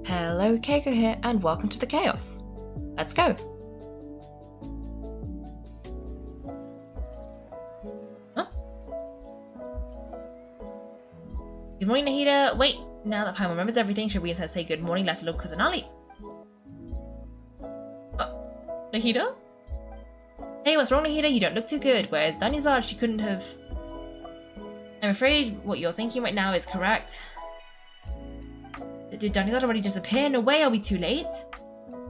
Hello, Kaiko here, and welcome to the chaos. Let's go. Huh? Good morning, Nahida. Wait, now that Paimon remembers everything, should we instead say good morning, let's look cousin Ali? Nahida? Hey, what's wrong, Nahida? You don't look too good. Whereas Danizard, she couldn't have... I'm afraid what you're thinking right now is correct. Did Danizard already disappear? No way, are we too late?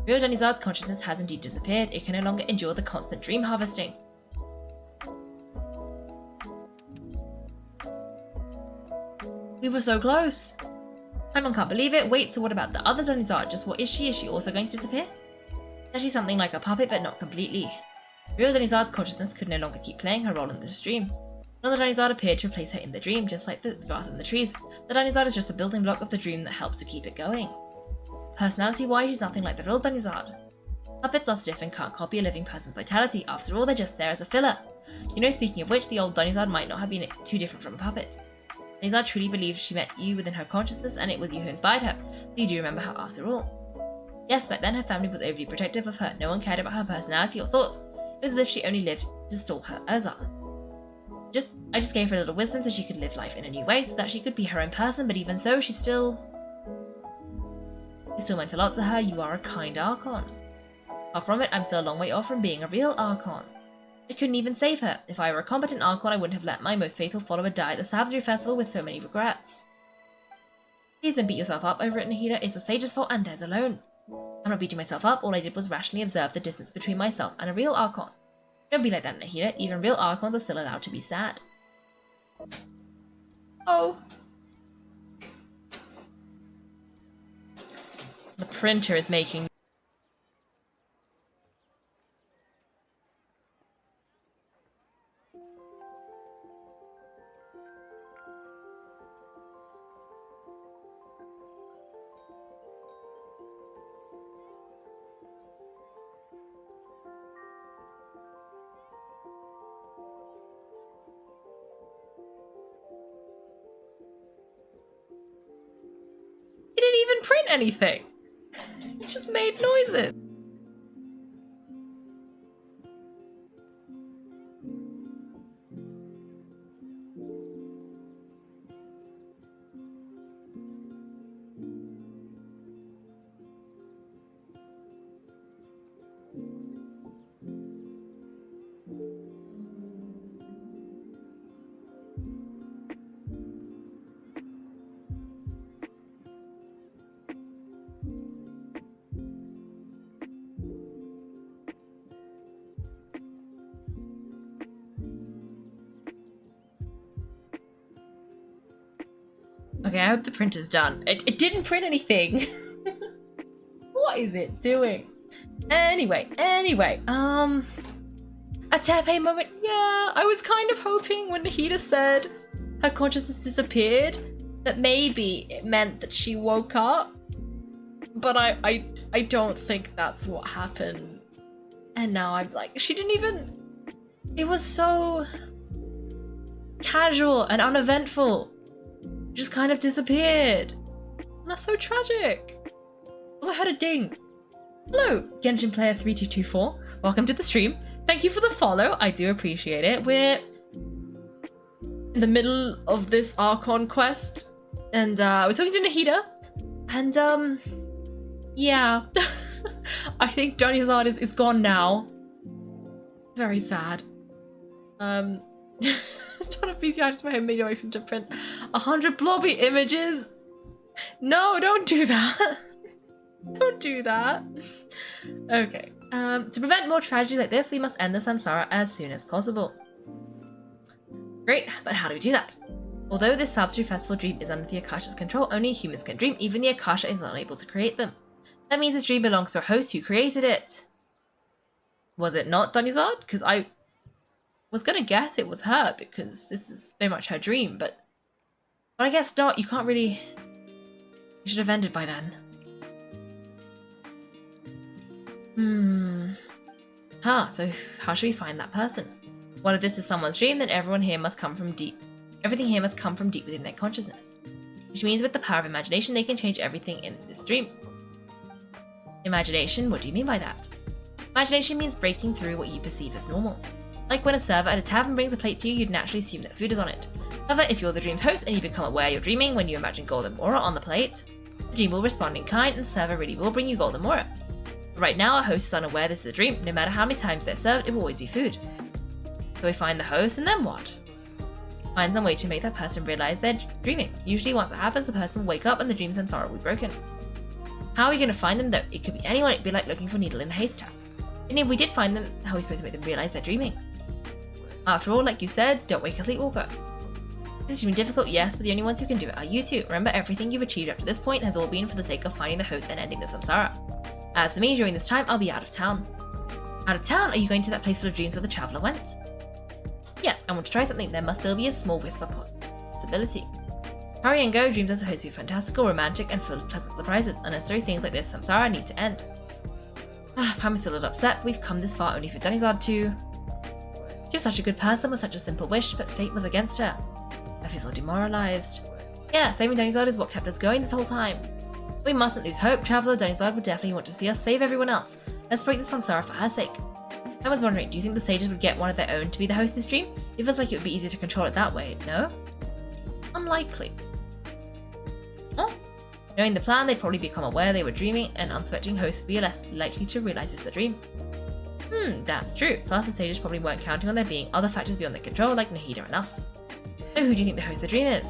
Real Danizard's consciousness has indeed disappeared. It can no longer endure the constant dream harvesting. We were so close. Paimon can't believe it. Wait, so what about the other Danizard? Just what is she? Is she also going to disappear? Is she something like a puppet, but not completely? Real Danizard's consciousness could no longer keep playing her role in this dream. Another Danizard appeared to replace her in the dream, just like the grass and the trees. The Danizard is just a building block of the dream that helps to keep it going. Personality-wise, she's nothing like the real Danizard. Puppets are stiff and can't copy a living person's vitality. After all, they're just there as a filler. You know, speaking of which, the old Danizard might not have been too different from a puppet. Danizard truly believed she met you within her consciousness, and it was you who inspired her. So you do remember her after all. Yes, back then her family was overly protective of her. No one cared about her personality or thoughts. It was as if she only lived to stall her Elazar. I just gave her a little wisdom so she could live life in a new way, so that she could be her own person, but even so, it still meant a lot to her. You are a kind Archon. Far from it, I'm still a long way off from being a real Archon. I couldn't even save her. If I were a competent Archon, I wouldn't have let my most faithful follower die at the Sabzeruz festival with so many regrets. Please don't beat yourself up over it, Nahida. It's the sage's fault and theirs alone. I'm not beating myself up. All I did was rationally observe the distance between myself and a real Archon. Don't be like that, Nahida. Even real Archons are still allowed to be sad. Oh. The printer is making... It didn't even print anything. It just made noises. Okay, I hope the printer's done. It didn't print anything. What is it doing? Anyway. A Tepe moment. Yeah, I was kind of hoping when Nahida said her consciousness disappeared that maybe it meant that she woke up. But I don't think that's what happened. And now I'm like, she didn't even... It was so casual and uneventful. Just kind of disappeared. And that's so tragic. Also heard a ding. Hello, Genshin player 3224. Welcome to the stream. Thank you for the follow. I do appreciate it. We're in the middle of this Archon quest. And we're talking to Nahida. And yeah. I think Danizard is gone now. Very sad. Trying to please you out to my home made away from to print 100 blobby images. No, don't do that. Don't do that. Okay. To prevent more tragedies like this, we must end the Samsara as soon as possible. Great, but how do we do that? Although this Sabzeruz festival dream is under the Akasha's control, only humans can dream. Even the Akasha is unable to create them. That means this dream belongs to a host who created it. Was it not Danizard? Because I was gonna guess it was her because this is very much her dream, but I guess not. You can't really... You should have ended by then. So how should we find that person? Well, if this is someone's dream, then everything here must come from deep within their consciousness. Which means with the power of imagination, they can change everything in this dream. Imagination? What do you mean by that? Imagination means breaking through what you perceive as normal. Like when a server at a tavern brings a plate to you, you'd naturally assume that food is on it. However, if you're the dream's host and you become aware you're dreaming when you imagine golden mora on the plate, the dream will respond in kind and the server really will bring you golden mora. But right now, a host is unaware this is a dream. No matter how many times they're served, it will always be food. So we find the host and then what? Find some way to make that person realize they're dreaming. Usually once that happens, the person will wake up and the dream Samsara will be broken. How are we going to find them though? It could be anyone. It'd be like looking for a needle in a haystack. And if we did find them, how are we supposed to make them realize they're dreaming? After all, like you said, don't wake a sleepwalker. This is really difficult, yes, but the only ones who can do it are you two. Remember, everything you've achieved up to this point has all been for the sake of finding the host and ending the Samsara. As for me, during this time, I'll be out of town. Out of town? Are you going to that place full of dreams where the traveller went? Yes, I want to try something. There must still be a small whisper possibility. Hurry and go. Dreams are supposed to be fantastical, romantic, and full of pleasant surprises. Unnecessary things like this Samsara need to end. Pam is still a little upset. We've come this far only for Danizard to... She was such a good person with such a simple wish, but fate was against her. I feel so demoralized. Yeah, saving Danizard is what kept us going this whole time. We mustn't lose hope. Traveller Danizard would definitely want to see us save everyone else. Let's break the Samsara for her sake. I was wondering, do you think the sages would get one of their own to be the host of this dream? It feels like it would be easier to control it that way, no? Unlikely. Oh. Knowing the plan, they'd probably become aware they were dreaming, and unsuspecting hosts would be less likely to realize it's a dream. That's true. Plus, the sages probably weren't counting on there being other factors beyond their control, like Nahida and us. So who do you think the host of the dream is?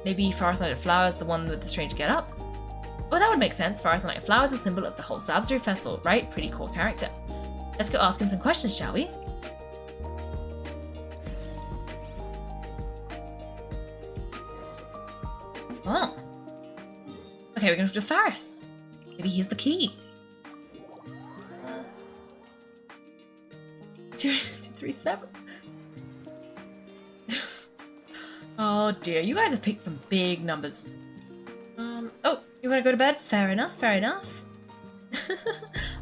Maybe Forest Night of Flowers, the one with the strange get-up? Oh, that would make sense. Forest Night of Flowers is a symbol of the whole Sabzeruz festival, right? Pretty cool character. Let's go ask him some questions, shall we? Oh. Okay, we're going to go to Faris. Maybe he's the key. 237. Oh dear, you guys have picked some big numbers. Oh, you want to go to bed? Fair enough, fair enough.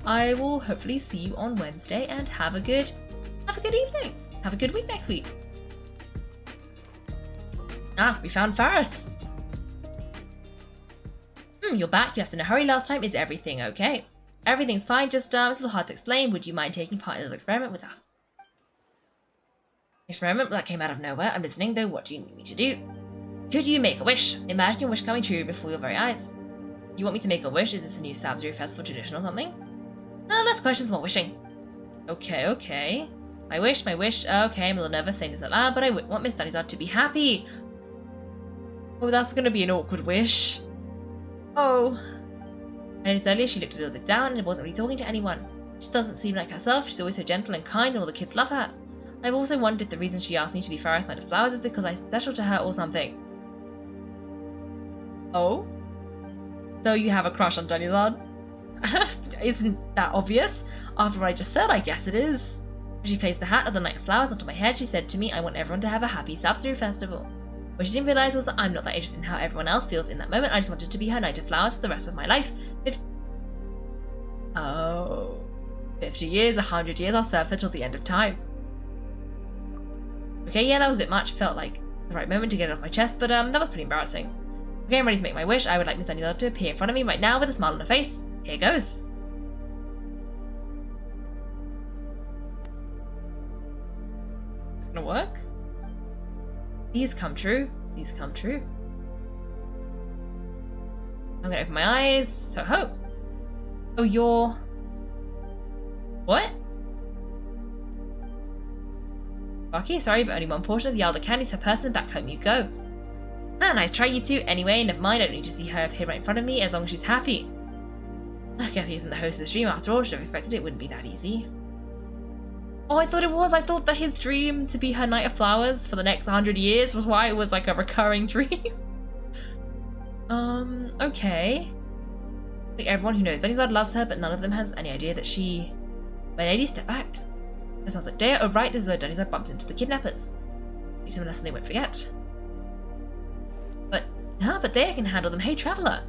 I will hopefully see you on Wednesday and have a good evening. Have a good week next week. We found Faris. You're back. You left in a hurry last time. Is everything okay? Everything's fine, just it's a little hard to explain. Would you mind taking part in a little experiment with us? Experiment? That came out of nowhere. I'm listening though. What do you need me to do? Could you make a wish? Imagine your wish coming true before your very eyes. You want me to make a wish? Is this a new Sabzeruz festival tradition or something? Less questions, more wishing. Okay. My wish. Okay, I'm a little nervous saying this out loud, but I want Miss Danizard to be happy. Oh, that's gonna be an awkward wish. Oh. I noticed earlier she looked a little bit down and wasn't really talking to anyone. She doesn't seem like herself. She's always so gentle and kind and all the kids love her. I've also wondered if the reason she asked me to be Forest Night of Flowers is because I'm special to her or something. Oh? So you have a crush on Danizard? Isn't that obvious? After what I just said, I guess it is. When she placed the hat of the Night of Flowers onto my head, she said to me, I want everyone to have a happy Sabzeruz festival. What she didn't realise was that I'm not that interested in how everyone else feels in that moment. I just wanted to be her Night of Flowers for the rest of my life. 50 years, 100 years, I'll serve her till the end of time. Okay, yeah, that was a bit much. Felt like the right moment to get it off my chest, but that was pretty embarrassing. Okay, I'm ready to make my wish. I would like Miss Danizard to appear in front of me right now with a smile on her face. Here goes. It's gonna work. Please come true. Please come true. I'm gonna open my eyes. So hope. Oh, you're... What? Okay, sorry, but only one portion of the Elder Candies per person. Back home you go. Nice try, you two. Anyway, never mind. I don't need to see her appear right in front of me as long as she's happy. I guess he isn't the host of the stream after all. Should have expected it wouldn't be that easy. Oh, I thought it was. I thought that his dream to be her Night of Flowers for the next 100 years was why it was like a recurring dream. Okay. I think everyone who knows Danizard loves her, but none of them has any idea that she... My lady, step back. That sounds like Dea. Oh right, this is where Danizard bumped into the kidnappers. Teach them a lesson they won't forget. But Dea can handle them. Hey, traveller.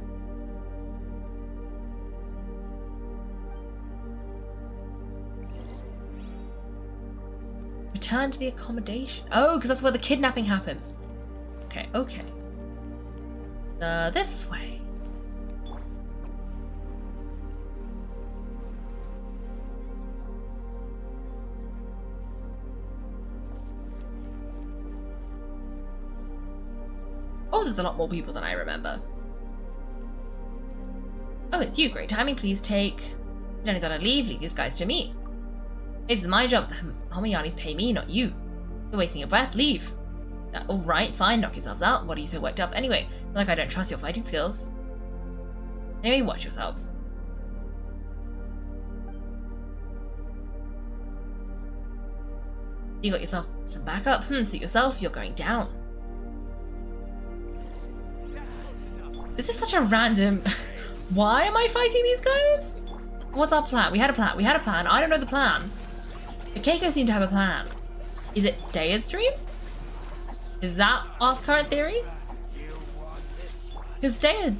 Return to the accommodation. Oh, because that's where the kidnapping happens. Okay. This way. there's a lot more people than I remember. Oh, it's you. Great timing. Please take... Jenny's on a leave. Leave these guys to me. It's my job. The Homiyanis pay me, not you. You're wasting your breath. Leave. Alright, fine. Knock yourselves out. What are you so worked up anyway? Not like I don't trust your fighting skills. Anyway, watch yourselves. You got yourself some backup? Suit yourself. You're going down. This is such a random... Why am I fighting these guys? What's our plan? We had a plan. I don't know the plan. But Kaiko seemed to have a plan. Is it Daya's dream? Is that our current theory? Because Daya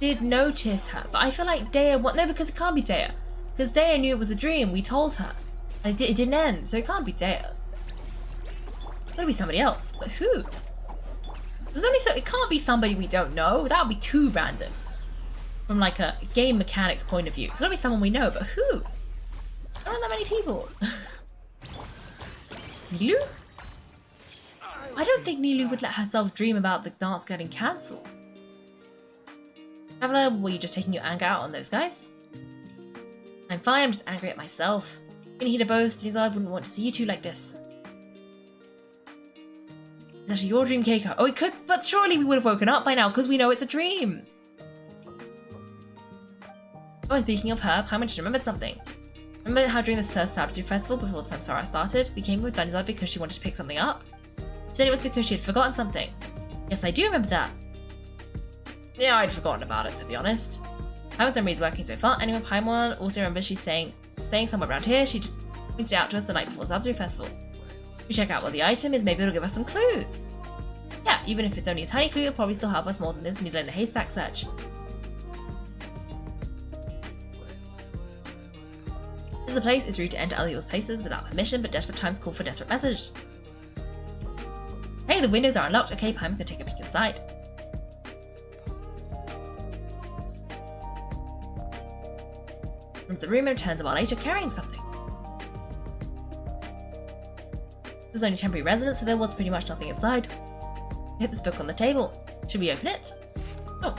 did notice her, but I feel like Daya... No, because it can't be Daya. Because Daya knew it was a dream. We told her. And it didn't end, so it can't be Daya. It's gotta be somebody else. But who? There's only it can't be somebody we don't know. That would be too random. From like a game mechanics point of view. It's gotta be someone we know, but who? There aren't that many people. Nilou? I don't think Nilou would let herself dream about the dance getting cancelled. Traveler, were you just taking your anger out on those guys? I'm fine, I'm just angry at myself. In heat of both, Dinizard wouldn't want to see you two like this. It's actually your dream, Keiko. Oh, it could, but surely we would have woken up by now because we know it's a dream. Oh, speaking of her, Paimon just remembered something. Remember how during the first Sabzeruz festival before the Samsara started, we came with Dinizard because she wanted to pick something up? She said it was because she had forgotten something. Yes, I do remember that. Yeah, I'd forgotten about it, to be honest. Paimon's memory is working so far. Anyway, Paimon also remembers she's staying somewhere around here. She just pointed it out to us the night before the Sabzeruz festival. If we check out what the item is, maybe it'll give us some clues. Yeah, even if it's only a tiny clue, it'll probably still help us more than this needle in a haystack search. This is the place. It's rude to enter other people's places without permission, but desperate times call for desperate message. Hey, the windows are unlocked. Okay, Paimon's gonna take a peek inside. Runs the room and returns a while later carrying something. There's only temporary residence, so there was pretty much nothing inside. Hit this book on the table. Should we open it? Oh.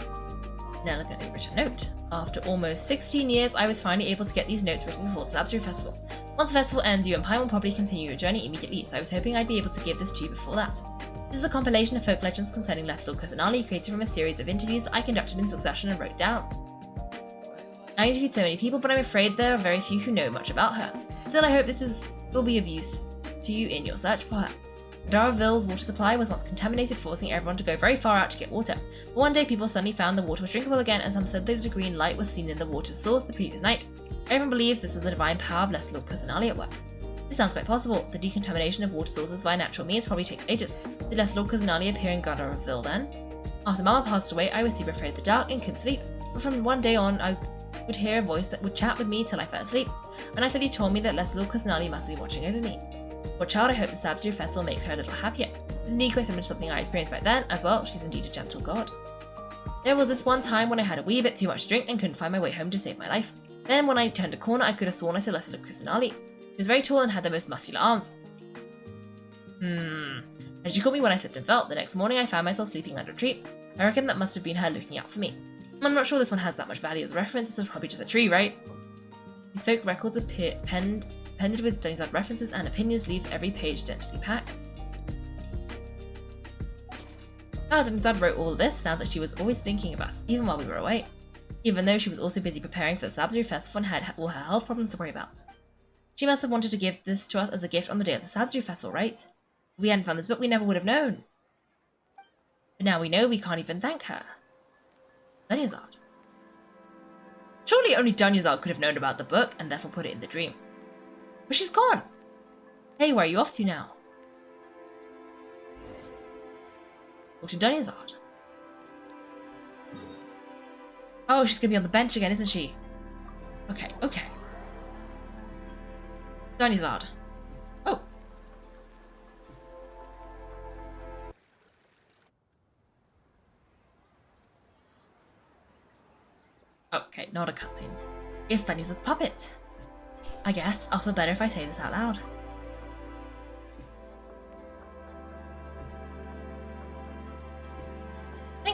Now look at the written note. After almost 16 years, I was finally able to get these notes written before the Sabzeruz festival. Once the festival ends, you and Paimon will probably continue your journey immediately, so I was hoping I'd be able to give this to you before that. This is a compilation of folk legends concerning Lord Kusanali, created from a series of interviews that I conducted in succession and wrote down. I interviewed so many people, but I'm afraid there are very few who know much about her. Still, I hope this will be of use to you in your search for her. Daraville's water supply was once contaminated, forcing everyone to go very far out to get water. But one day people suddenly found the water was drinkable again, and some said that a green light was seen in the water source the previous night. Everyone believes this was the divine power of Lord Kusanali at work. This sounds quite possible. The decontamination of water sources via natural means probably takes ages. Did Lord Kusanali appear in Daraville then? After Mama passed away, I was super afraid of the dark and couldn't sleep. But from one day on, I would hear a voice that would chat with me till I fell asleep, and I said he told me that Lord Kusanali must be watching over me. Poor child, I hope the Sabzeruz festival makes her a little happier. Nico is similar to something I experienced back then as well. She's indeed a gentle god. There was this one time when I had a wee bit too much to drink and couldn't find my way home to save my life. Then when I turned a corner, I could have sworn I saw Lord Kusanali. She was very tall and had the most muscular arms. And she caught me when I slipped and fell. The next morning I found myself sleeping under a tree. I reckon that must have been her looking out for me. I'm not sure this one has that much value as a reference. This is probably just a tree, right? These folk records appear appended with Dinizard references and opinions leave every page densely packed. How Dinizard wrote all of this sounds like she was always thinking of us, even while we were away. Even though she was also busy preparing for the Sabzeruz festival and had all her health problems to worry about. She must have wanted to give this to us as a gift on the day of the Sabzeruz festival, right? If we hadn't found this book, we never would have known. But now we know, we can't even thank her. Dinizard. Surely only Dinizard could have known about the book and therefore put it in the dream. But she's gone! Hey, where are you off to now? Talk to Dinizard. Oh, she's gonna be on the bench again, isn't she? Okay. Dinizard. Oh. Okay, not a cutscene. Yes, Dinizard's puppet. I guess I'll feel better if I say this out loud.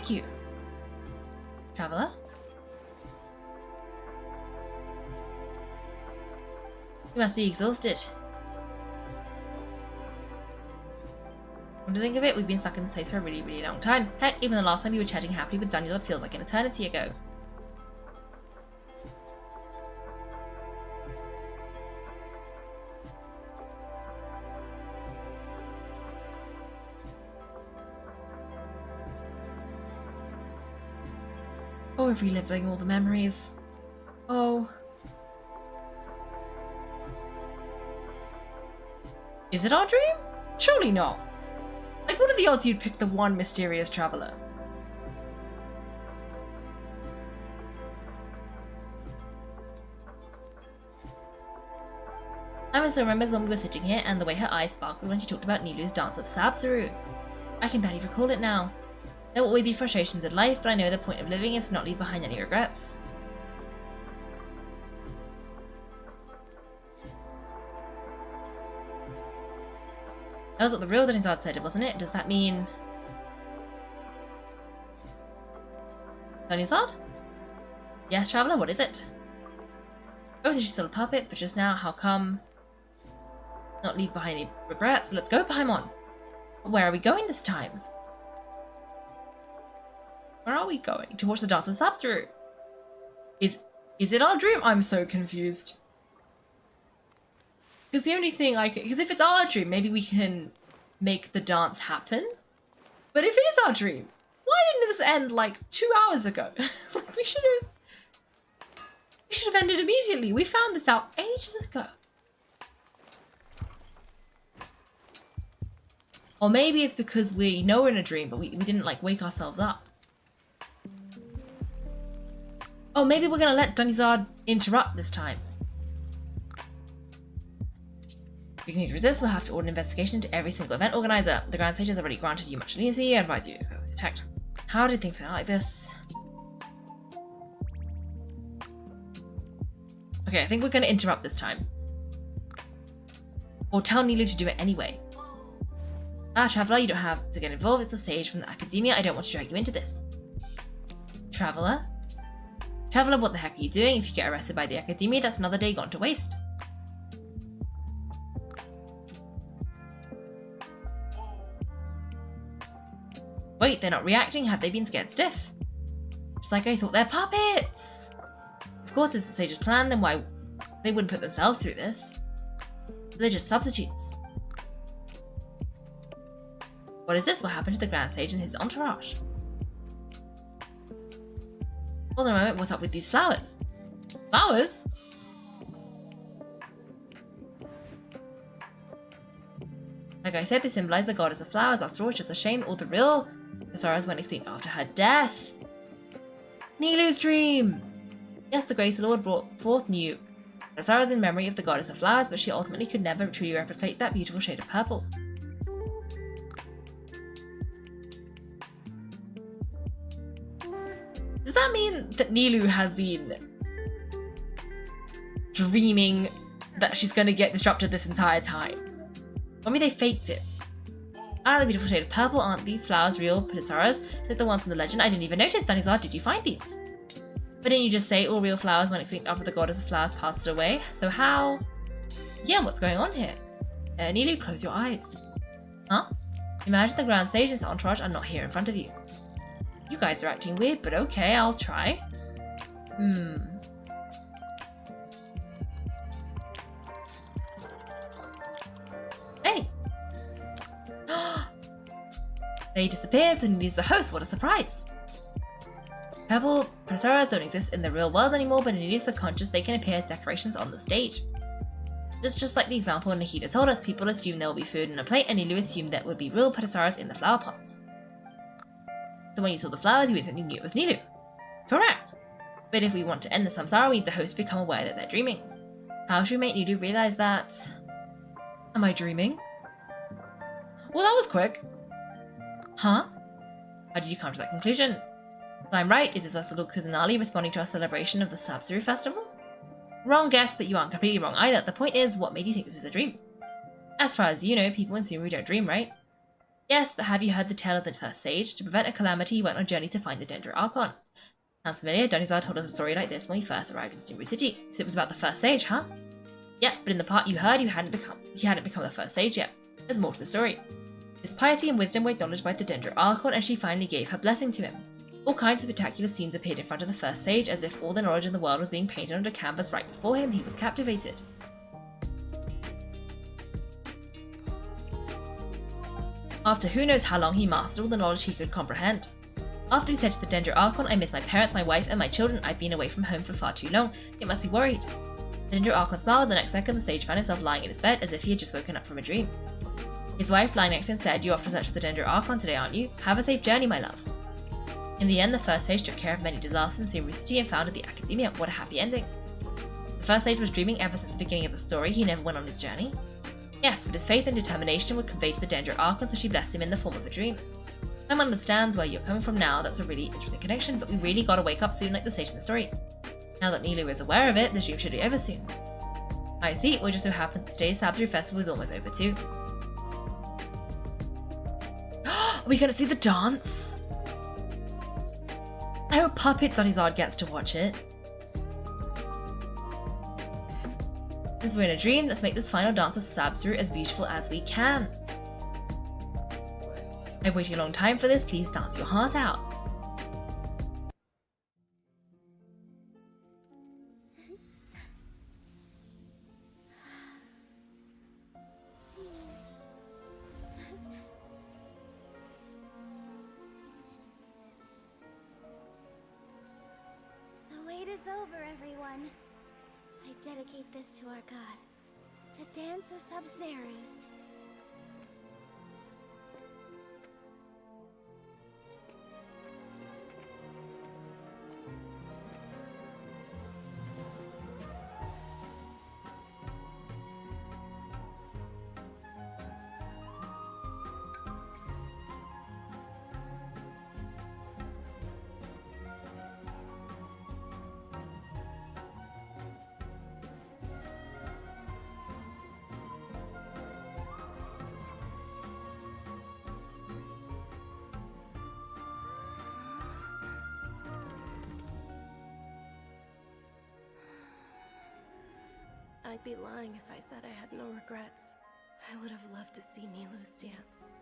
thank you. Traveler? You must be exhausted. Come to think of it, we've been stuck in this place for a really, really long time. Heck, even the last time you were chatting happily with Daniel, it feels like an eternity ago. Oh, we're reliving all the memories. Oh. Is it our dream? Surely not. Like, what are the odds you'd pick the one mysterious traveler? Emma still remembers when we were sitting here and the way her eyes sparkled when she talked about Nilou's dance of Sabzeruz. I can barely recall it now. There will always be frustrations in life, but I know the point of living is to not leave behind any regrets. That was what the real Denizard said, wasn't it? Does that mean... Denizard? Yes, Traveller, what is it? Oh, so she's still a puppet, but just now, how come... not leave behind any regrets? Let's go, Paimon! Where are we going this time? Where are we going? To watch the dance of Sabzeruz. Is it our dream? I'm so confused. Because the only thing because if it's our dream, maybe we can make the dance happen. But if it is our dream, why didn't this end like 2 hours ago? Like, we should have ended immediately. We found this out ages ago. Or maybe it's because we know we're in a dream, but we didn't like wake ourselves up. Oh, maybe we're gonna let Denizard interrupt this time. If you continue to resist, we'll have to order an investigation into every single event organizer. The Grand Sage has already granted you much leniency. I advise you to detect. How did things turn out like this? Okay, I think we're gonna interrupt this time. Or tell Nilou to do it anyway. Ah, Traveller, you don't have to get involved. It's a sage from the academia. I don't want to drag you into this. Traveller? Traveller, what the heck are you doing? If you get arrested by the academia, that's another day gone to waste. Wait, they're not reacting? Have they been scared stiff? Just like I thought, they're puppets! Of course it's the sage's plan, then why they wouldn't put themselves through this? They're just substitutes. What is this? What happened to the Grand Sage and his entourage? Hold on a moment, what's up with these flowers? Flowers? Like I said, they symbolize the goddess of flowers. After all, it's just a shame all the real Samsaras went extinct after her death. Nilou's dream! Yes, the Grace Lord brought forth new Samsaras in memory of the goddess of flowers, but she ultimately could never truly replicate that beautiful shade of purple. Does that mean that Nilou has been dreaming that she's going to get disrupted this entire time? Or maybe they faked it. Ah, the beautiful shade of purple. Aren't these flowers real Samsaras? Like the ones from the legend? I didn't even notice. Denizard, did you find these? But didn't you just say all real flowers went extinct after the goddess of flowers passed away? So how... Yeah, what's going on here? Nilou, close your eyes. Huh? Imagine the Grand Sage and his entourage are not here in front of you. You guys are acting weird, but okay, I'll try. Hey! They disappeared, so Nilou's the host. What a surprise! Purple Samsaras don't exist in the real world anymore, but in Nilou's subconscious they can appear as decorations on the stage. It's just like the example Nahida told us. People assume there will be food in a plate, and Nilou assumed there would be real Samsaras in the flower pots. So when you saw the flowers, you instantly knew it was Nilou. Correct! But if we want to end the Samsara, we need the host to become aware that they're dreaming. How should we make Nilou realize that... Am I dreaming? Well, that was quick. Huh? How did you come to that conclusion? If I'm right, is this us little Kusanali responding to our celebration of the Sabzeruz festival? Wrong guess, but you aren't completely wrong either. The point is, what made you think this is a dream? As far as you know, people assume we don't dream, right? Yes, but have you heard the tale of the first sage? To prevent a calamity, he went on a journey to find the Dendro Archon. Sounds familiar. Donizar told us a story like this when we first arrived in Sabzeruz City. So it was about the first sage, huh? Yeah, but in the part you heard, he hadn't become the first sage yet. There's more to the story. His piety and wisdom were acknowledged by the Dendro Archon, and she finally gave her blessing to him. All kinds of spectacular scenes appeared in front of the first sage, as if all the knowledge in the world was being painted onto canvas right before him. He was captivated. After who knows how long, he mastered all the knowledge he could comprehend. After he said to the Dendro Archon, I miss my parents, my wife, and my children. I've been away from home for far too long. It must be worried. The Dendro Archon smiled. The next second, the sage found himself lying in his bed as if he had just woken up from a dream. His wife, lying next to him, said, You're off to search for the Dendro Archon today, aren't you? Have a safe journey, my love. In the end, the first sage took care of many disasters in Sabzeruz City and founded the Academia. What a happy ending. The first sage was dreaming ever since the beginning of the story. He never went on his journey. Yes, but his faith and determination were conveyed to the Dendro Archon, so she blessed him in the form of a dream. Time understands where you're coming from now. That's a really interesting connection, but we really gotta wake up soon like the sage in the story. Now that Nilou is aware of it, the dream should be over soon. I see, it just so happened that today's Sabzeruz festival is almost over too. Are we gonna see the dance? I hope Puppet Donizard gets to watch it. Since we're in a dream, let's make this final dance of Sabzeruz as beautiful as we can. I've waited a long time for this, please dance your heart out. The wait is over, everyone. I dedicate this to our god, the dance of Sabzeruz. I'd be lying if I said I had no regrets. I would have loved to see Nilou's dance.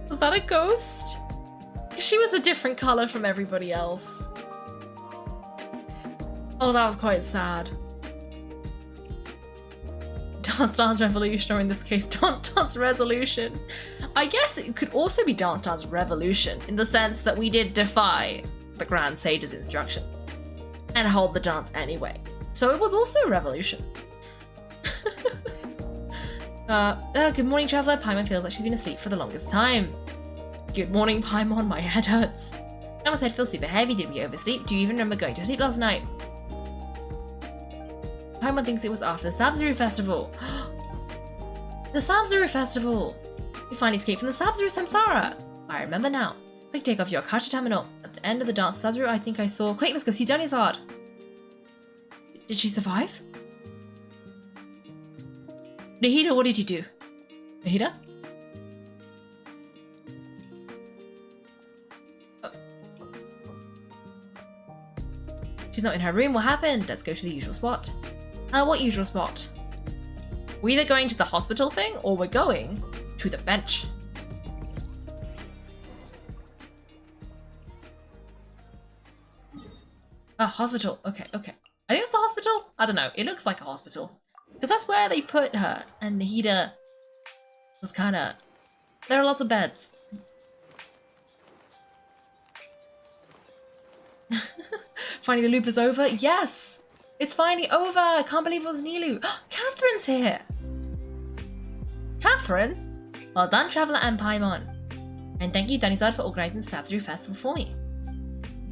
Was that a ghost? She was a different colour from everybody else. Oh, that was quite sad. Dance Dance Revolution, or in this case, Dance Dance Resolution. I guess it could also be Dance Dance Revolution, in the sense that we did defy the Grand Sage's instructions and hold the dance anyway. So it was also a revolution. Good morning, traveller. Paimon feels like she's been asleep for the longest time. Good morning, Paimon. My head hurts. Emma's head feels super heavy. Did we oversleep? Do you even remember going to sleep last night? Paimon thinks it was after the Sabzeruz festival. The Sabzeruz festival! We finally escaped from the Sabzeruz Samsara. I remember now. Quick, take off your Akasha terminal. At the end of the dance of Sabzeruz, I think I saw... Quick, let's go see Donizard. Did she survive? Nahida, what did you do? Nahida? Oh. She's not in her room. What happened? Let's go to the usual spot. What usual spot? We're either going to the hospital thing, or we're going to the bench. Hospital. Okay, okay. I think it's a hospital? I don't know. It looks like a hospital. Because that's where they put her. And Nahida was kind of... There are lots of beds. Finally the loop is over. Yes! It's finally over! I can't believe it was Nilou. Catherine's here! Catherine? Well done, Traveller and Paimon. And thank you, Danizard, for organising the Sabzeruz festival for me.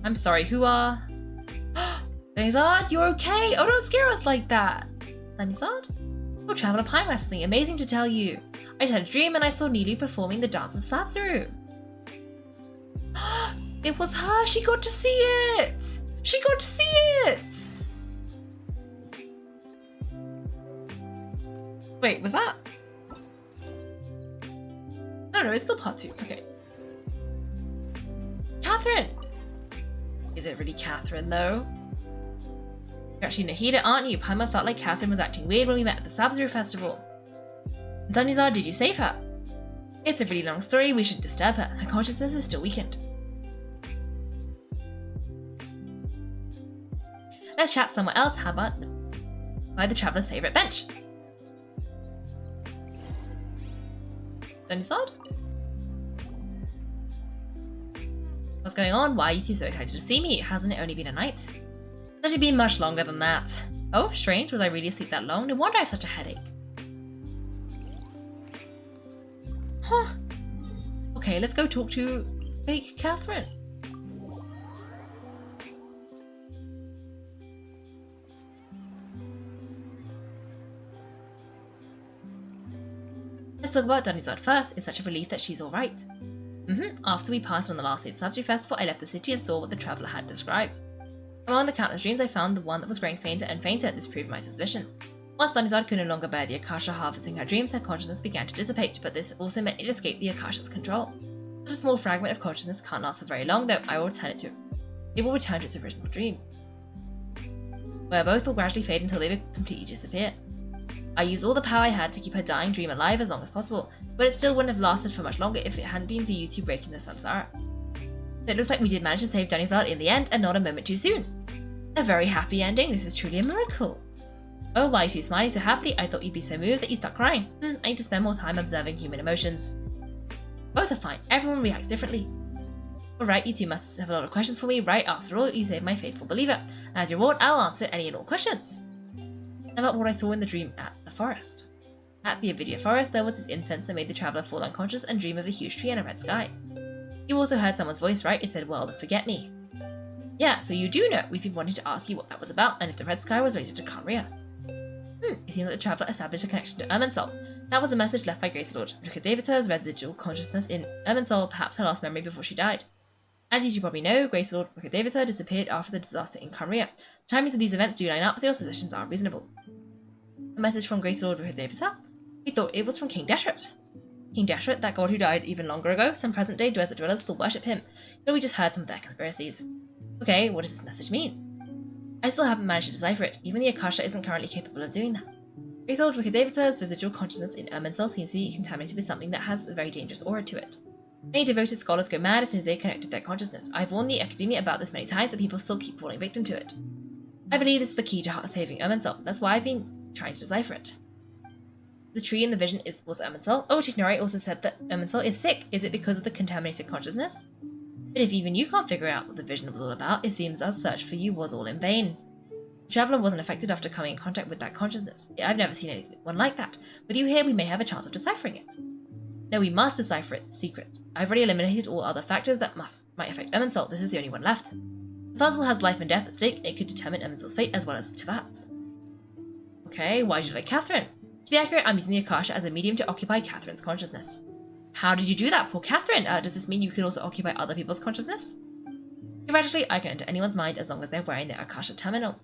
I'm sorry, who are... Danizard, you're okay? Oh, don't scare us like that! Danizard? Oh, Traveller Paimon, I have something amazing to tell you. I just had a dream and I saw Nilou performing the dance of Sabzeruz. It was her! She got to see it! She got to see it! Wait, was that? No, it's still part 2. Okay. Catherine! Is it really Catherine, though? You're actually Nahida, aren't you? Paimon felt like Catherine was acting weird when we met at the Sabzeruz festival. Danizard, did you save her? It's a really long story, we shouldn't disturb her. Her consciousness is still weakened. Let's chat somewhere else. How about by the Traveller's favourite bench? Danizard? What's going on? Why are you two so excited to see me? Hasn't it only been a night? It's actually been much longer than that. Oh, strange. Was I really asleep that long? No wonder I have such a headache. Huh. Okay, let's go talk to fake Catherine. Let's talk about Danizard first. It's such a relief that she's alright. After we parted on the last day of Sabzeruz Festival, I left the city and saw what the Traveller had described. Among the countless dreams, I found the one that was growing fainter and fainter. This proved my suspicion. Once Danizard could no longer bear the Akasha harvesting her dreams, her consciousness began to dissipate, but this also meant it escaped the Akasha's control. Such a small fragment of consciousness can't last for very long, though. It will return to its original dream, where both will gradually fade until they will completely disappear. I used all the power I had to keep her dying dream alive as long as possible, but it still wouldn't have lasted for much longer if it hadn't been for you two breaking the Samsara. So it looks like we did manage to save Danizard in the end, and not a moment too soon. A very happy ending. This is truly a miracle. Oh, why are you two smiling so happily? I thought you'd be so moved that you start crying. I need to spend more time observing human emotions. Both are fine. Everyone reacts differently. Alright, you two must have a lot of questions for me, right? After all, you saved my faithful believer. And as your reward, I'll answer any and all questions. About what I saw in the dream at the forest. At the Avidia forest, there was this incense that made the Traveller fall unconscious and dream of a huge tree and a red sky. You also heard someone's voice, right? It said, well, forget me. Yeah, so you do know. We've been wanting to ask you what that was about, and if the red sky was related to Kanria. It seems that the Traveller established a connection to Irminsul. That was a message left by Grace Lord. Rukadevita's residual consciousness in Irminsul, perhaps her last memory before she died. As you probably know, Grace Lord Rukadevita disappeared after the disaster in Kanria. The timings of these events do line up, so your suspicions are reasonable. A message from Grace Lord Rukadevita? We thought it was from King Deshret. King Deshret, that god who died even longer ago, some present-day desert dwellers still worship him, but we just heard some of their conspiracies. Okay, what does this message mean? I still haven't managed to decipher it. Even the Akasha isn't currently capable of doing that. Grace Lord Rukadevita's residual consciousness in Irminsul seems to be contaminated with something that has a very dangerous aura to it. Many devoted scholars go mad as soon as they connect to their consciousness. I've warned the academia about this many times, but people still keep falling victim to it. I believe this is the key to saving Irminsul. That's why I've been trying to decipher it. The tree in the vision was Irminsul. Oh, Tignori also said that Irminsul is sick. Is it because of the contaminated consciousness? But if even you can't figure out what the vision was all about, it seems our search for you was all in vain. The Traveller wasn't affected after coming in contact with that consciousness. I've never seen anyone like that. With you here, we may have a chance of deciphering it. No, we must decipher its secrets. I've already eliminated all other factors that might affect Irminsul. This is the only one left. The puzzle has life and death at stake. It could determine Irminsul's fate as well as Tivat's. Okay, why did you like Catherine? To be accurate, I'm using the Akasha as a medium to occupy Catherine's consciousness. How did you do that, poor Catherine? Does this mean you can also occupy other people's consciousness? Theoretically, I can enter anyone's mind as long as they're wearing their Akasha terminal.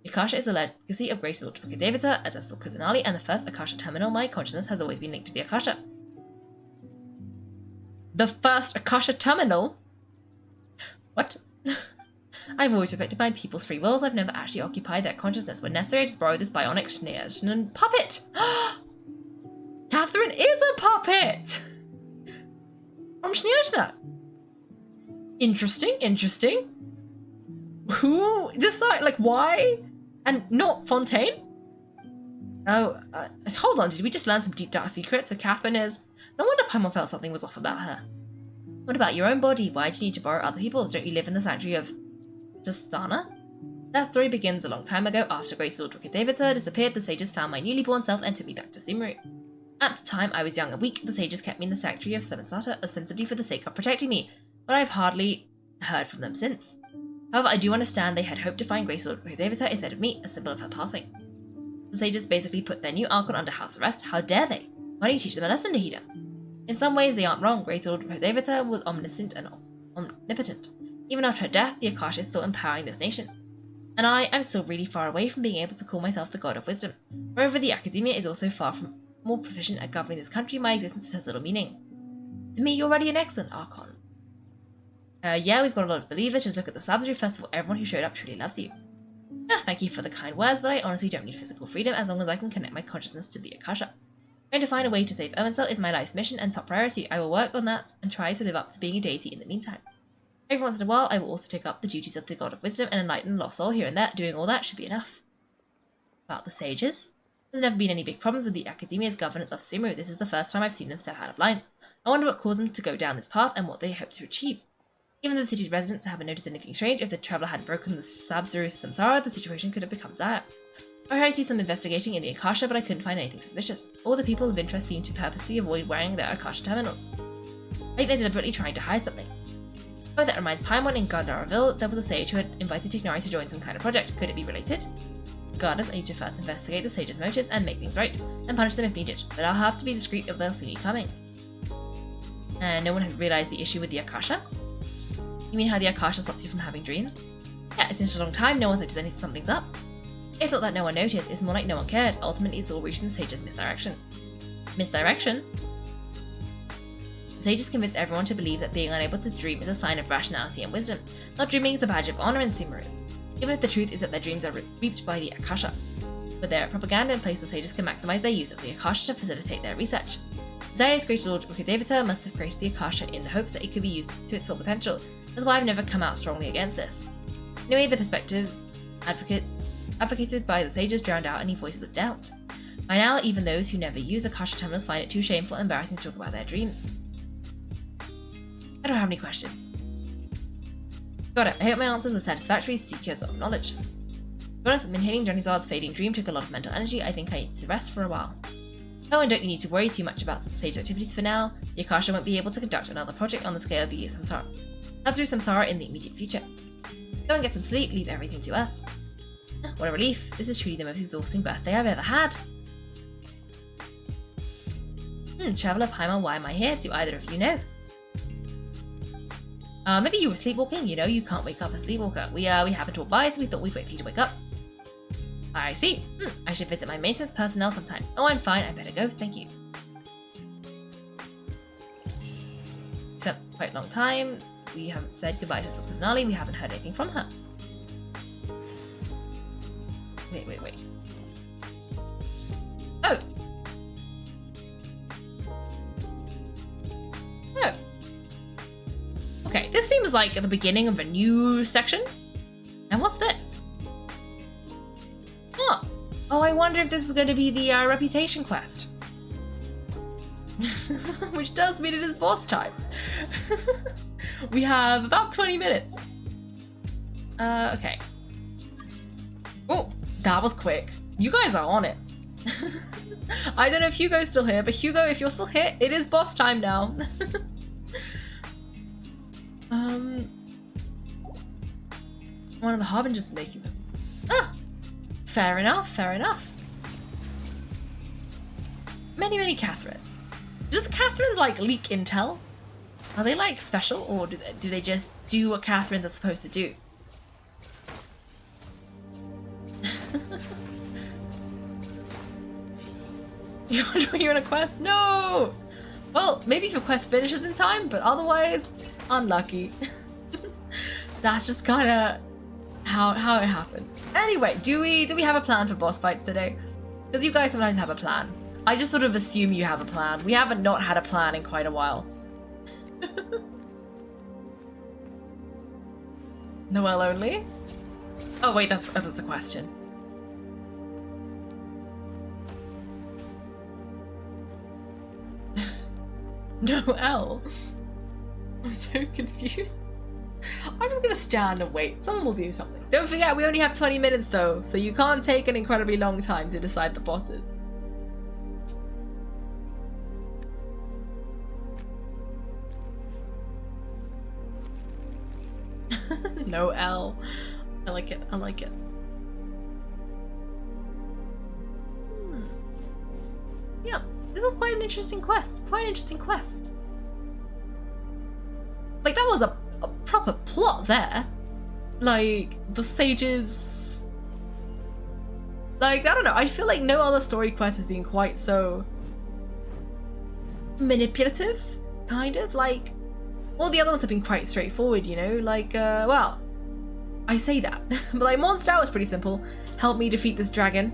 The Akasha is the legacy of Grace Lord Rukadevita, as Estel Kuzunali, and the first Akasha terminal. My consciousness has always been linked to the Akasha. The first Akasha terminal? What? I've always respected my people's free wills. I've never actually occupied their consciousness. When necessary, I just borrow this bionic Schneerschen puppet. Catherine is a puppet! From Schneerschner. Interesting, interesting. Who decided, like, why? And not Fontaine? Oh, hold on, did we just learn some deep dark secrets? So Catherine is... No wonder Paimon felt something was off about her. What about your own body? Why do you need to borrow other people's? Don't you live in the sanctuary of Justana? That story begins a long time ago. After Grace Lord Davidson disappeared, the sages found my newly born self and took me back to Sumeru. At the time, I was young and weak. The sages kept me in the sanctuary of Samsara, ostensibly for the sake of protecting me, but I've hardly heard from them since. However, I do understand they had hoped to find Grace Lord Davidson instead of me, a symbol of her passing. The sages basically put their new Archon under house arrest. How dare they? Why don't you teach them a lesson, Nahida? In some ways, they aren't wrong. Great Lord Devata was omniscient and omnipotent. Even after her death, the Akasha is still empowering this nation. And I'm still really far away from being able to call myself the God of Wisdom. Moreover, the Academia is also far from more proficient at governing this country. My existence has little meaning. To me, you're already an excellent Archon. Yeah, we've got a lot of believers. Just look at the Sabzeruz festival. Everyone who showed up truly loves you. Thank you for the kind words, but I honestly don't need physical freedom as long as I can connect my consciousness to the Akasha. Trying to find a way to save Irminsul is my life's mission and top priority. I will work on that and try to live up to being a deity in the meantime. Every once in a while, I will also take up the duties of the God of Wisdom and enlighten a lost soul here and there. Doing all that should be enough. About the sages. There's never been any big problems with the Academia's governance of Sumeru. This is the first time I've seen them step out of line. I wonder what caused them to go down this path and what they hope to achieve. Even though the city's residents haven't noticed anything strange, if the traveller had broken the Sabzeruz Samsara, the situation could have become dire. I tried to do some investigating in the Akasha, but I couldn't find anything suspicious. All the people of interest seemed to purposely avoid wearing their Akasha terminals. I think they're deliberately trying to hide something. Oh, that reminds Paimon in Gardaraville, there was a sage who had invited Tignari to join some kind of project. Could it be related? Regardless, I need to first investigate the sage's motives and make things right, and punish them if needed, but I'll have to be discreet if they'll see me coming. And no one has realised the issue with the Akasha? You mean how the Akasha stops you from having dreams? Yeah, it's been a long time, no one's noticed something's up. I thought that no one noticed, it's more like no one cared. Ultimately, it's all reaching the sage's misdirection. Misdirection? The sages convinced everyone to believe that being unable to dream is a sign of rationality and wisdom. Not dreaming is a badge of honor in Sumeru, even if the truth is that their dreams are reaped by the Akasha. With their propaganda in place, the sages can maximize their use of the Akasha to facilitate their research. Zaya's great Lord Devata must have created the Akasha in the hopes that it could be used to its full potential. That's why I've never come out strongly against this. Anyway, the perspective advocated by the sages drowned out any voices of doubt. By now, even those who never use Akasha terminals find it too shameful and embarrassing to talk about their dreams. I don't have any questions. Got it. I hope my answers were satisfactory seekers of knowledge. To be honest, maintaining Jonizard's fading dream took a lot of mental energy. I think I need to rest for a while. Oh, and don't you need to worry too much about sage activities for now. The Akasha won't be able to conduct another project on the scale of the Samsara. Samsara in the immediate future. Go and get some sleep, leave everything to us. What a relief. This is truly the most exhausting birthday I've ever had. Traveller Paimon, why am I here? Do either of you know? Maybe you were sleepwalking, you know, you can't wake up a sleepwalker. We happened to walk by, so we thought we'd wait for you to wake up. I see. I should visit my maintenance personnel sometime. Oh, I'm fine, I better go, thank you. Spent quite a long time. We haven't said goodbye to Sonali, we haven't heard anything from her. Wait. Oh! Oh. Okay, this seems like the beginning of a new section. And what's this? Huh. Oh, I wonder if this is going to be the reputation quest. Which does mean it is boss time. We have about 20 minutes. Okay. Oh, that was quick. You guys are on it. I don't know if Hugo's still here, but Hugo, if you're still here, it is boss time now. One of the Harbingers is making them. Ah! Fair enough. Many Catherines. Do the Catherines, like, leak intel? Are they, like, special, or do they just do what Catherines are supposed to do? You're in a quest? No! Well, maybe if your quest finishes in time, but otherwise, unlucky. That's just kinda how it happened. Anyway, do we have a plan for boss fights today? Because you guys sometimes have a plan. I just sort of assume you have a plan. We haven't not had a plan in quite a while. Noelle only? Oh wait, that's a question. Noelle. I'm so confused. I'm just gonna stand and wait. Someone will do something. Don't forget, we only have 20 minutes though, so you can't take an incredibly long time to decide the bosses. Noelle. I like it. I like it. Yeah, this was quite an interesting quest. Quite an interesting quest. Like, that was a proper plot there. Like, the sages... Like, I don't know, I feel like no other story quest has been quite so... manipulative, kind of. Like, all the other ones have been quite straightforward, you know? Like, well... I say that. But, like, Mondstadt was pretty simple. Help me defeat this dragon.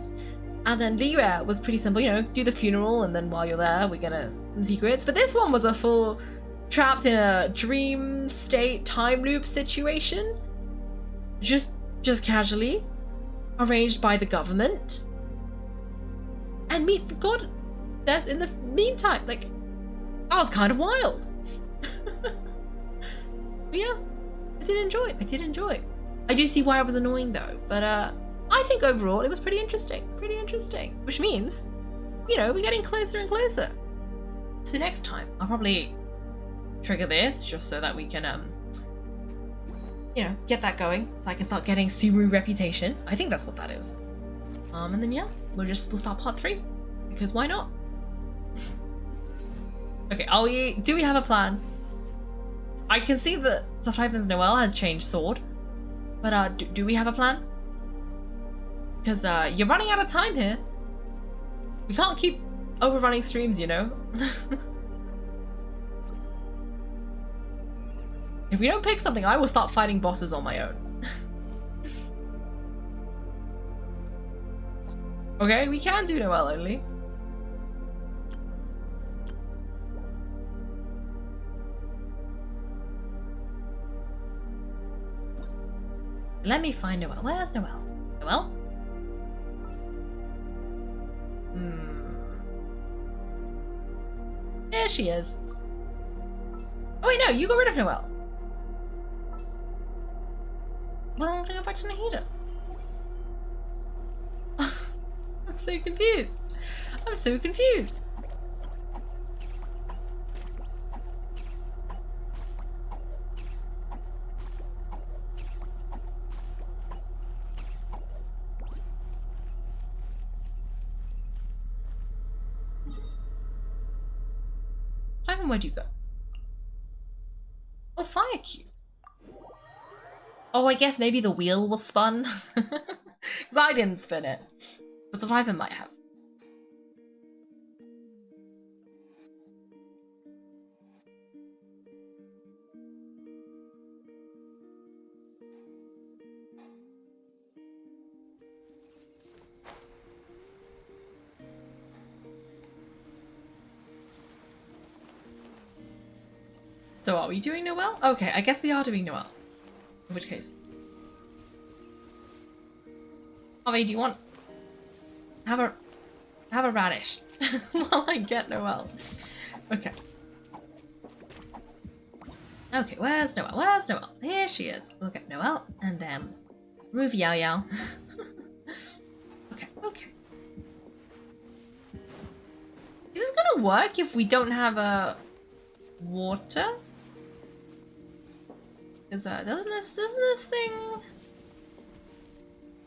And then Liyue was pretty simple, you know, do the funeral, and then while you're there, we're gonna... some secrets. But this one was a full... trapped in a dream state time loop situation, just casually arranged by the government, and meet the goddess in the meantime. Like, that was kind of wild. But yeah, I did enjoy. I do see why I was annoying though, but I think overall it was pretty interesting, which means, you know, we're getting closer and closer. So next time I'll probably trigger this just so that we can you know, get that going, so I can start getting Subaru reputation. I think that's what that is. And then yeah, we'll start part 3, because why not? Okay, do we have a plan? I can see that Subtyphon's Noelle has changed sword, but do we have a plan? Because you're running out of time here. We can't keep overrunning streams, you know. If we don't pick something, I will start fighting bosses on my own. Okay, we can do Noelle only. Let me find Noelle. Where's Noelle? Noelle? There she is. Oh wait, no, you got rid of Noelle. Well, I'm gonna go back to Nahida. I'm so confused. I'm so confused. Simon, where'd you go? Oh, fire cube. Oh, I guess maybe the wheel was spun. Because I didn't spin it. But the driver might have. So are we doing Noelle? Okay, I guess we are doing Noelle. In which case. Avi, do you want... Have a radish while I get Noelle. Okay. Okay, where's Noelle? Where's Noelle? Here she is. We'll get Noelle and then remove Yao Yao. Okay, okay. Is this gonna work if we don't have a water? Because doesn't this thing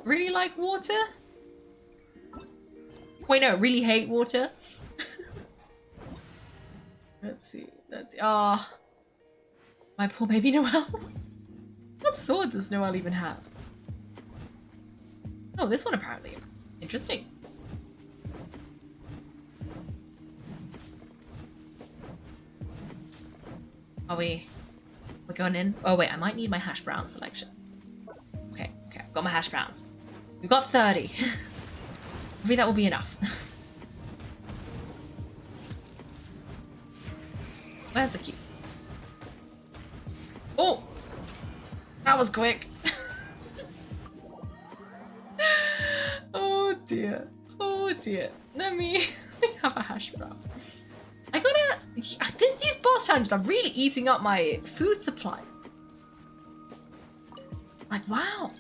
really like water? Wait, no, really hate water. Let's see. Oh, my poor baby Noelle. What sword does Noelle even have? Oh, this one apparently. Interesting. Are we? We're going in. Oh wait, I might need my hash brown selection. Okay, I've got my hash browns. We've got 30. Maybe that will be enough. Where's the cube? Oh! That was quick! Oh dear. Oh dear. Let me have a hash brown. I gotta... These boss challenges are really eating up my food supply. Like, wow.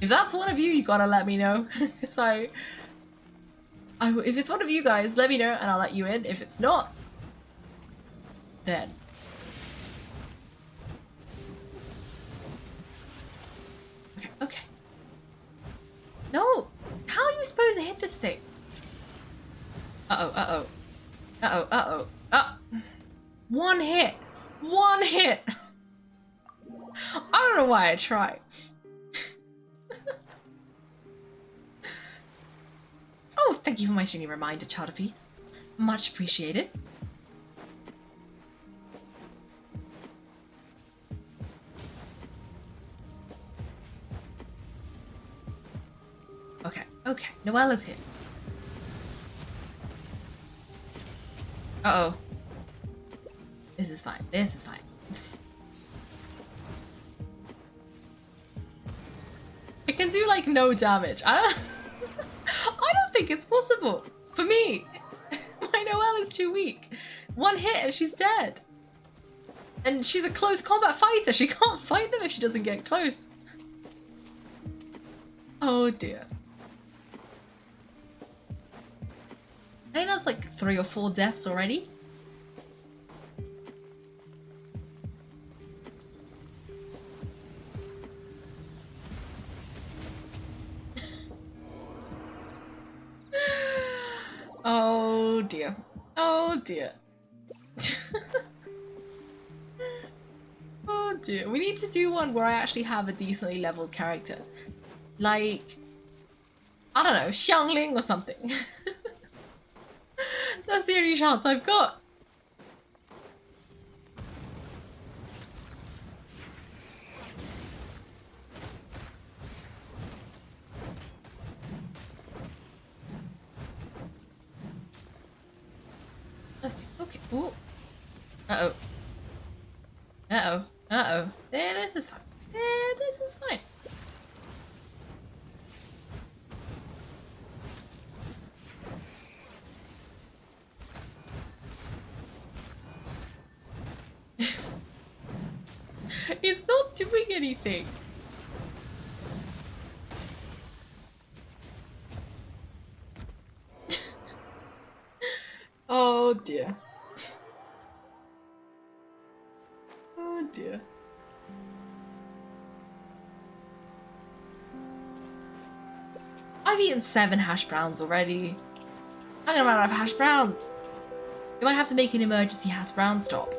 If that's one of you, you gotta let me know. So, if it's one of you guys, let me know and I'll let you in. If it's not, then. Okay, okay. No! How are you supposed to hit this thing? Uh-oh, uh-oh. Uh-oh, uh-oh. One hit! One hit! I don't know why I try. Oh, thank you for my shiny reminder, Child of Peace. Much appreciated. Okay, okay. Noella's hit. Uh-oh. This is fine. This is fine. It can do like no damage. I don't think it's possible. For me. My Noelle is too weak. One hit and she's dead. And she's a close combat fighter. She can't fight them if she doesn't get close. Oh dear. I think that's like 3 or 4 deaths already. Oh dear. Oh dear. Oh dear. We need to do one where I actually have a decently leveled character. Like, I don't know, Xiangling or something. That's the only chance I've got. Okay, okay. Ooh. Uh-oh. Uh-oh. Uh-oh. This is fine. This is fine. It's not doing anything. Oh dear. Oh dear. I've eaten 7 hash browns already. I'm gonna run out of hash browns. You might have to make an emergency hash brown stop.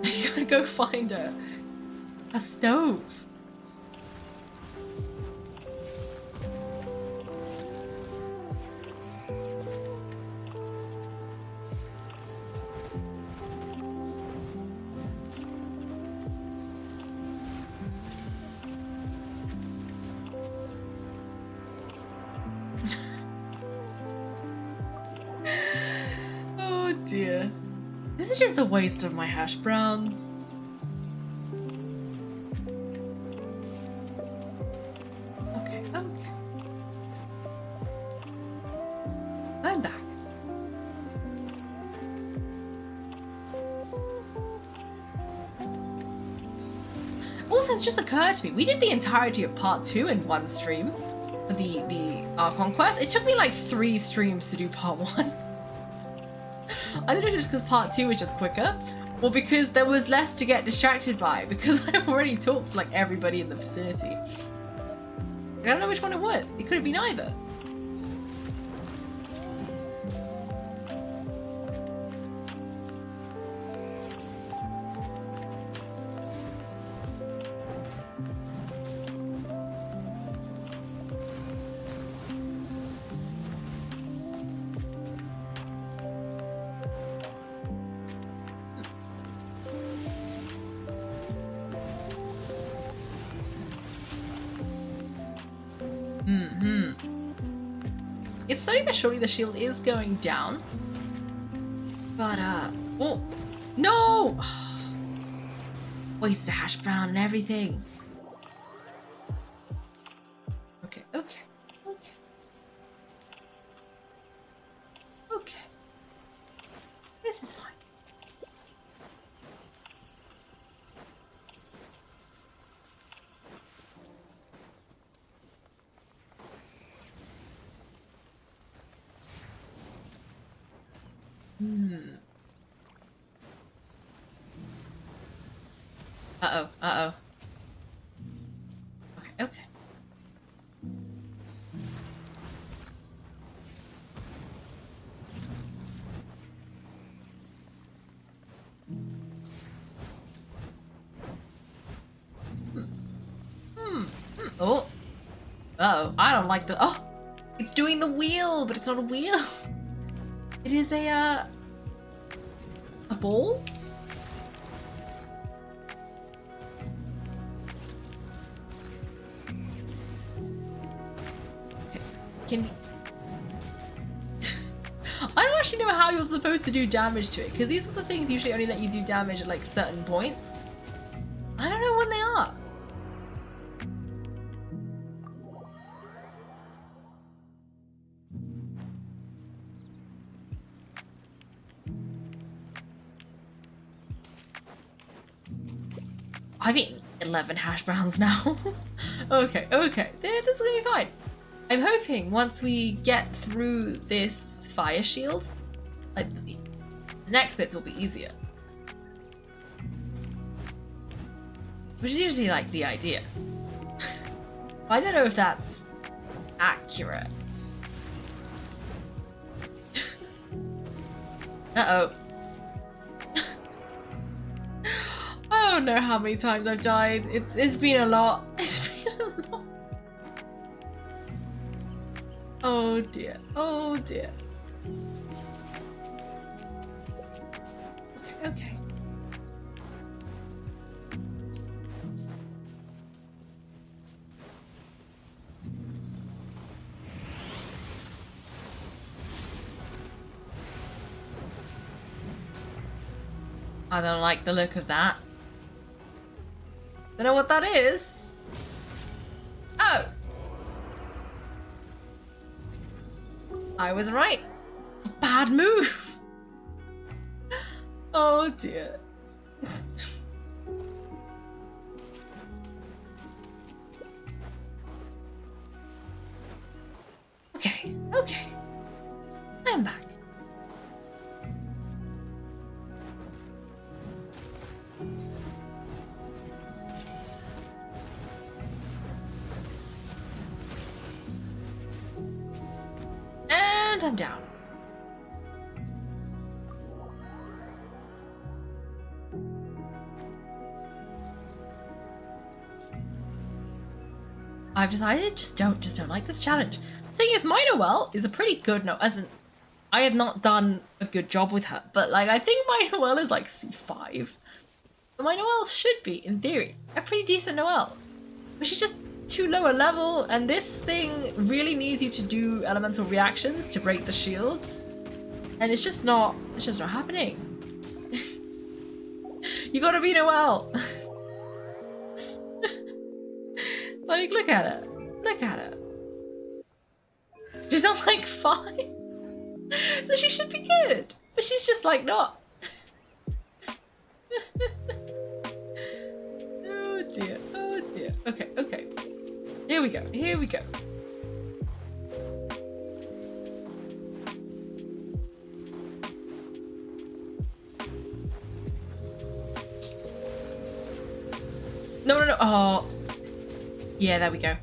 You gotta go find a stove. Oh dear. This is just a waste of my hash browns. Okay, okay. I'm back. Also, it's just occurred to me, we did the entirety of part 2 in one stream. The Archon quest. It took me like 3 streams to do part 1. I don't know if it's because part 2 was just quicker, or because there was less to get distracted by, because I already talked to like everybody in the vicinity. I don't know which one it was. It could have been either. It's slowly but surely the shield is going down. But, oh, no! Wasted a hash brown and everything. Okay, okay, okay. Okay. Uh-oh, uh-oh. Okay, okay. Oh. Uh-oh. I don't like the... Oh! It's doing the wheel, but it's not a wheel. It is a ball? Can... I don't actually know how you're supposed to do damage to it, because these sorts of things usually only let you do damage at, like, certain points. I don't know when they are. I've eaten 11 hash browns now. Okay, okay. This is gonna be fine. I'm hoping once we get through this fire shield, like the next bits will be easier. Which is usually like the idea. I don't know if that's accurate. Uh-oh. I don't know how many times I've died. It's been a lot. It's been a lot. Oh dear. Oh dear. Okay, okay. I don't like the look of that. Don't know what that is. Oh! I was right. Bad move. Oh dear. Okay, okay. I'm back. And I'm down. I've decided just don't like this challenge. The thing is, my Noelle is a pretty good I have not done a good job with her, but like I think my Noelle is like C5. But my Noelle should be, in theory, a pretty decent Noelle. But she's just too low a level, and this thing really needs you to do elemental reactions to break the shields. And it's just not happening. You gotta be Noelle. Like, look at her. Look at her. She's on like 5. So she should be good. But she's just like not. Oh dear. Oh dear. Okay, okay. Here we go. Here we go. No, no, no. Oh. Yeah, there we go.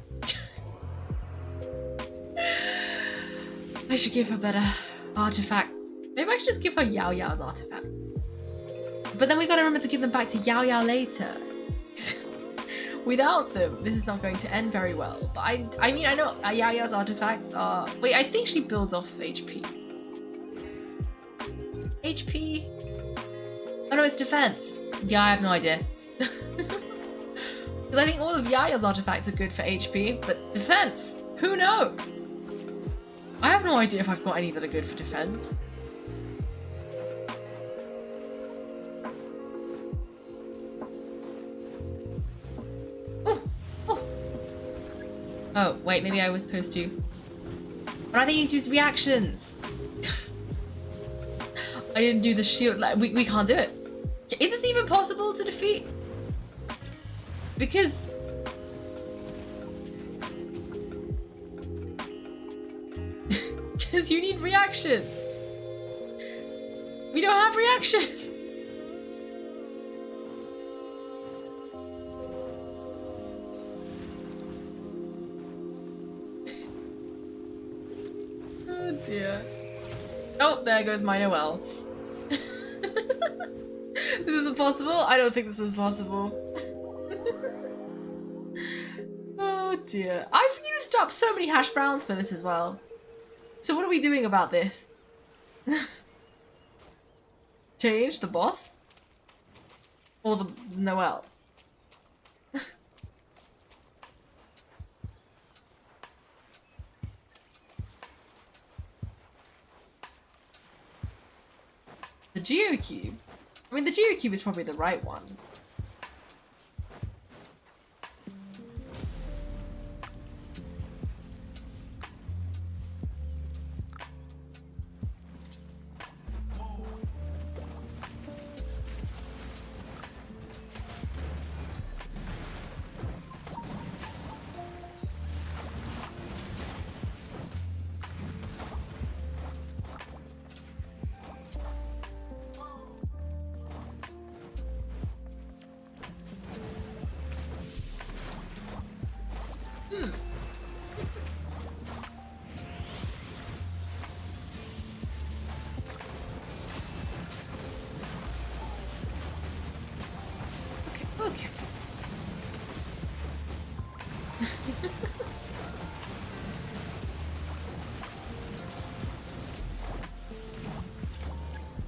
I should give her better artifact. Maybe I should just give her Yao Yao's artifact. But then we gotta remember to give them back to Yao Yao later. Without them, this is not going to end very well. But I mean, I know Yao Yao's artifacts are... Wait, I think she builds off HP. HP? Oh no, it's defense. Yeah, I have no idea. Because I think all of Yaya's artifacts are good for HP, but defense, who knows? I have no idea if I've got any that are good for defense. Oh, oh. Oh, wait, maybe I was supposed to. But I think you need to use reactions. I didn't do the shield. Like, we can't do it. Is this even possible to defeat? Because you need reaction. We don't have reaction. there goes my Noelle. This isn't possible? I don't think this is possible. Oh dear. I've used up so many hash browns for this as well. So what are we doing about this? Change the boss? Or the Noelle? The Geocube? I mean, the Geocube is probably the right one. Okay.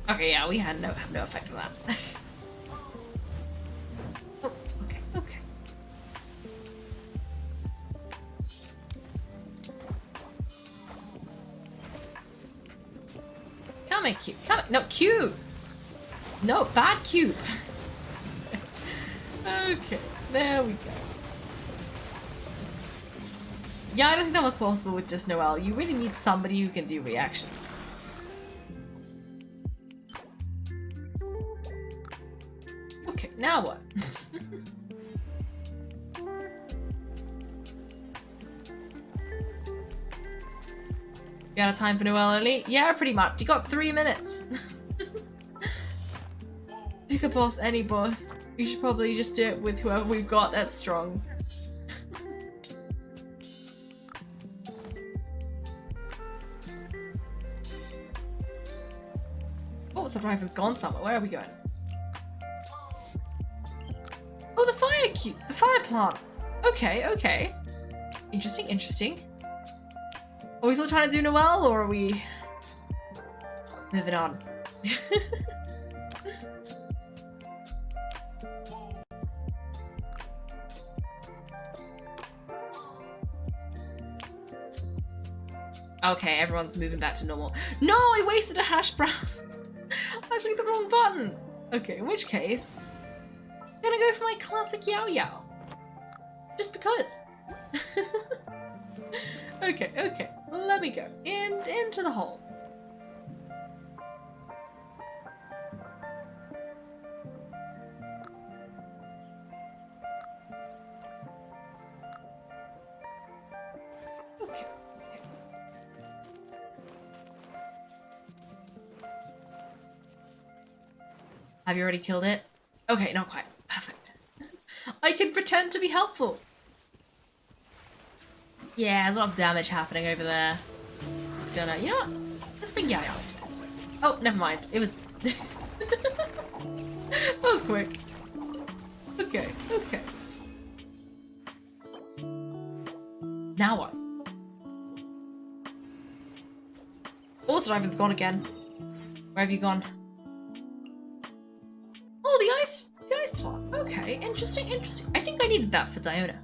Okay, yeah, we had have no effect on that. Oh, okay, okay. Come here, cube. Come here. No, cube! No, bad cube! Okay, there we go. Yeah, I don't think that was possible with just Noelle. You really need somebody who can do reactions. Okay, now what? You out of time for Noelle only? Yeah, pretty much. You got 3 minutes. Pick a boss, any boss. We should probably just do it with whoever we've got that's strong. Oh, Survivor's gone somewhere. Where are we going? Oh, the fire cube! The fire plant! Okay, okay. Interesting, interesting. Are we still trying to do Noelle, or are we moving on? Okay, everyone's moving back to normal. No, I wasted a hash brown. I clicked the wrong button. Okay, in which case, I'm gonna go for my classic Yao Yao. Just because. Okay, okay. Let me go. Into the hole. Okay. Have you already killed it? Okay, not quite. Perfect. I can pretend to be helpful. Yeah, there's a lot of damage happening over there. It's gonna, you know what? Let's bring Yao Yao into this. Oh, never mind. It was... That was quick. Okay, okay. Now what? Also, Ivan's gone again. Where have you gone? Oh, the ice plant. Okay, interesting, interesting. I think I needed that for Diona.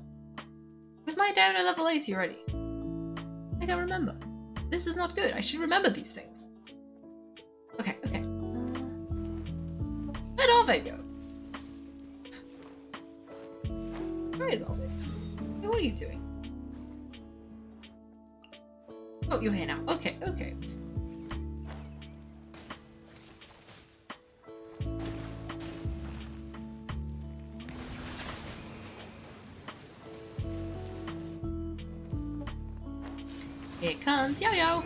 Was my Diona level 80 already? I can't remember. This is not good. I should remember these things. Okay, okay. Where are they go? Where is all this? Hey, what are you doing? Oh, you're here now. Okay, okay. Here comes Yao Yao.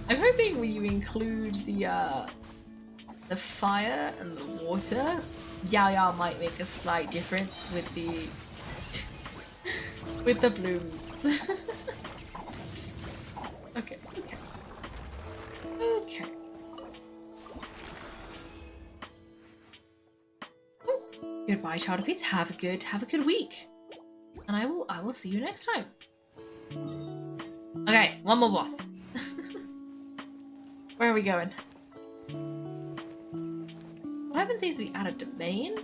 I'm hoping when you include the fire and the water, Yao Yao might make a slight difference with the with the blooms. Okay, okay. goodbye, child of peace. Have a good week. And I will see you next time. Okay, one more boss. Where are we going? What happens is we add a domain?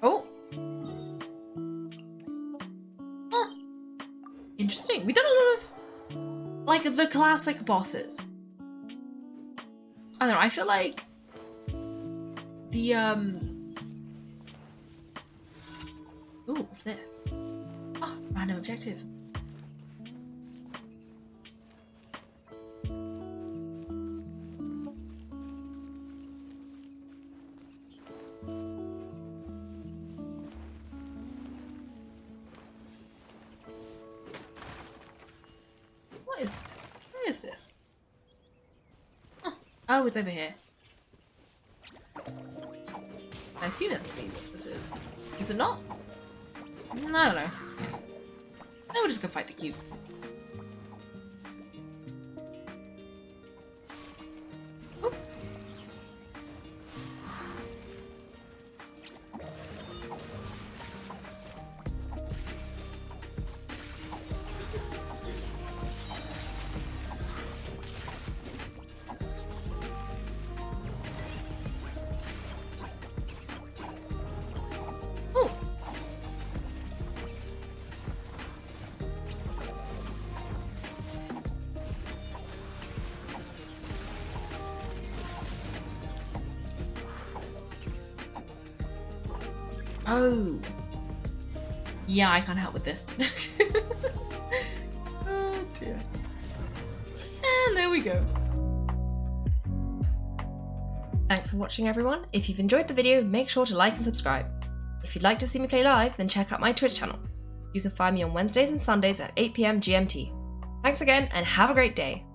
Oh! Huh. Interesting. We've done a lot of, like, the classic bosses. I don't know, I feel like the, ooh, what's this? Oh, random objective. Where is this? Oh, it's over here. I assume that's what this is. Is it not? I don't know. I will just go fight the cube. Oh. Oh. Yeah, I can't help with this. Oh dear. And there we go. Thanks for watching, everyone. If you've enjoyed the video, make sure to like and subscribe. If you'd like to see me play live, then check out my Twitch channel. You can find me on Wednesdays and Sundays at 8 PM GMT. Thanks again, and have a great day.